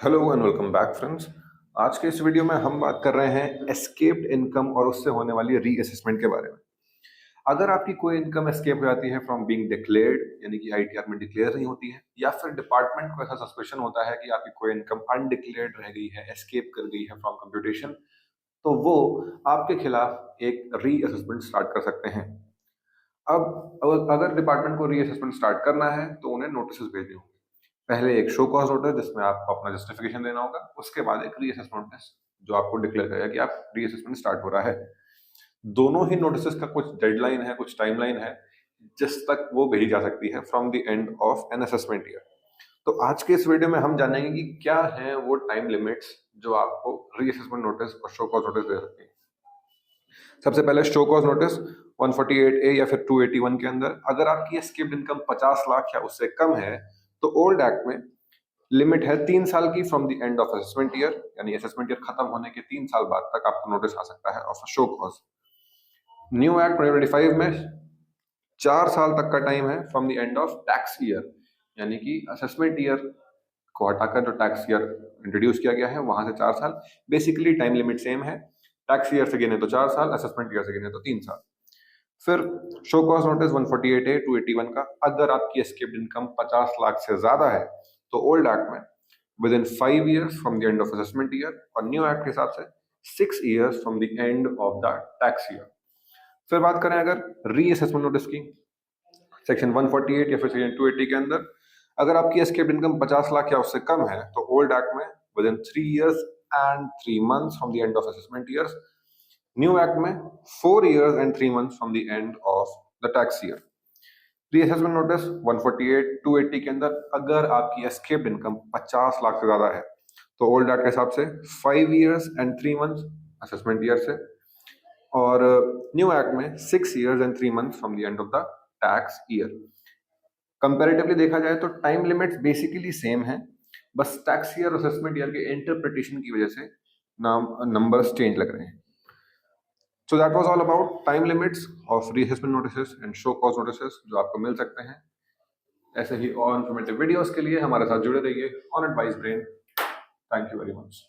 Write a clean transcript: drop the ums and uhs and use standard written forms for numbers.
Hello and welcome back friends. आज के इस वीडियो में हम बात कर रहे हैं एस्केप्ड इनकम और उससे होने वाली रीअसेसमेंट के बारे में। अगर आपकी कोई इनकम एस्केप हो जाती है फ्रॉम बीइंग डिक्लेयर्ड, यानी कि आईटीआर में डिक्लेयर नहीं होती है, या फिर डिपार्टमेंट को ऐसा सस्पेशन होता है कि आपकी कोई इनकम अनडिक्लेयर्ड रह गई है, एस्केप कर गई है फ्रॉम कंप्यूटेशन, तो वो आपके खिलाफ एक रीअसेसमेंट स्टार्ट कर सकते हैं। अब अगर डिपार्टमेंट को रीअसेसमेंट स्टार्ट करना है तो उन्हें नोटिस भेजने होंगे। पहले एक शो कॉज नोटिस जिसमें आपको अपना जस्टिफिकेशन देना होगा, उसके बाद एक रीअसेसमेंट नोटिस जो आपको डिक्लेयर करेगा कि आप रीअसेसमेंट स्टार्ट हो रहा है। दोनों ही नोटिस का कुछ डेडलाइन है, कुछ टाइमलाइन है जिस तक वो भेजी जा सकती है from the end of an assessment year. तो आज के इस वीडियो में हम जानेंगे कि क्या है वो टाइम लिमिट्स जो आपको रीअसेसमेंट नोटिस और शो कॉज नोटिस दे सकती है। सबसे पहले शो कॉज नोटिस 148A या फिर 281 के अंदर अगर आपकी एस्केप्ड इनकम 50 लाख या उससे कम है तो ओल्ड एक्ट में लिमिट है 3 साल की from the end of assessment year, यानी असेसमेंट ईयर खत्म होने के 3 साल बाद तक आपको नोटिस आ सकता है of show cause. New act 2025 में 4 साल तक का टाइम है from the end of tax year, यानी कि असेसमेंट ईयर को हटाकर जो टैक्स ईयर इंट्रोड्यूस किया गया है वहां से 4 साल। बेसिकली टाइम लिमिट सेम है, टैक्स ईयर से गिने तो 4 साल, असेसमेंट ईयर से गिने तो 3 साल। फिर शो कॉज नोटिस 148A 281 का अगर आपकी एस्केप्ड इनकम 50 लाख से ज्यादा है तो ओल्ड एक्ट में with in 5 years from the end of assessment year, और न्यू एक्ट के हिसाब से 6 years from the end of the tax year. फिर बात करें अगर रीअसेसमेंट नोटिस की, सेक्शन 148 या फिर सेक्शन 280 के अंदर अगर आपकी एस्केप्ड इनकम 50 लाख या उससे कम है तो ओल्ड एक्ट में with in 3 years and 3 months from the end of assessment year, new act में 4 years and 3 months from the end of the tax year. Reassessment notice 148 280 के अंदर अगर आपकी एस्केप्ड इनकम 50 लाख से ज्यादा है तो ओल्ड एक्ट के हिसाब से 5 years and 3 months assessment year से, और न्यू एक्ट में 6 years and 3 months from the end of the tax year. Comparatively देखा जाए तो टाइम लिमिट्स बेसिकली सेम है, बस टैक्स ईयर और असेसमेंट ईयर के इंटरप्रिटेशन की वजह से नाम नंबर्स चेंज लग रहे हैं। So that was all about time limits of reassessment notices and show cause notices जो आपको मिल सकते हैं। ऐसे ही और इन्फॉर्मेटिव वीडियोस के लिए हमारे साथ जुड़े रहिए on advice brain. Thank you very much.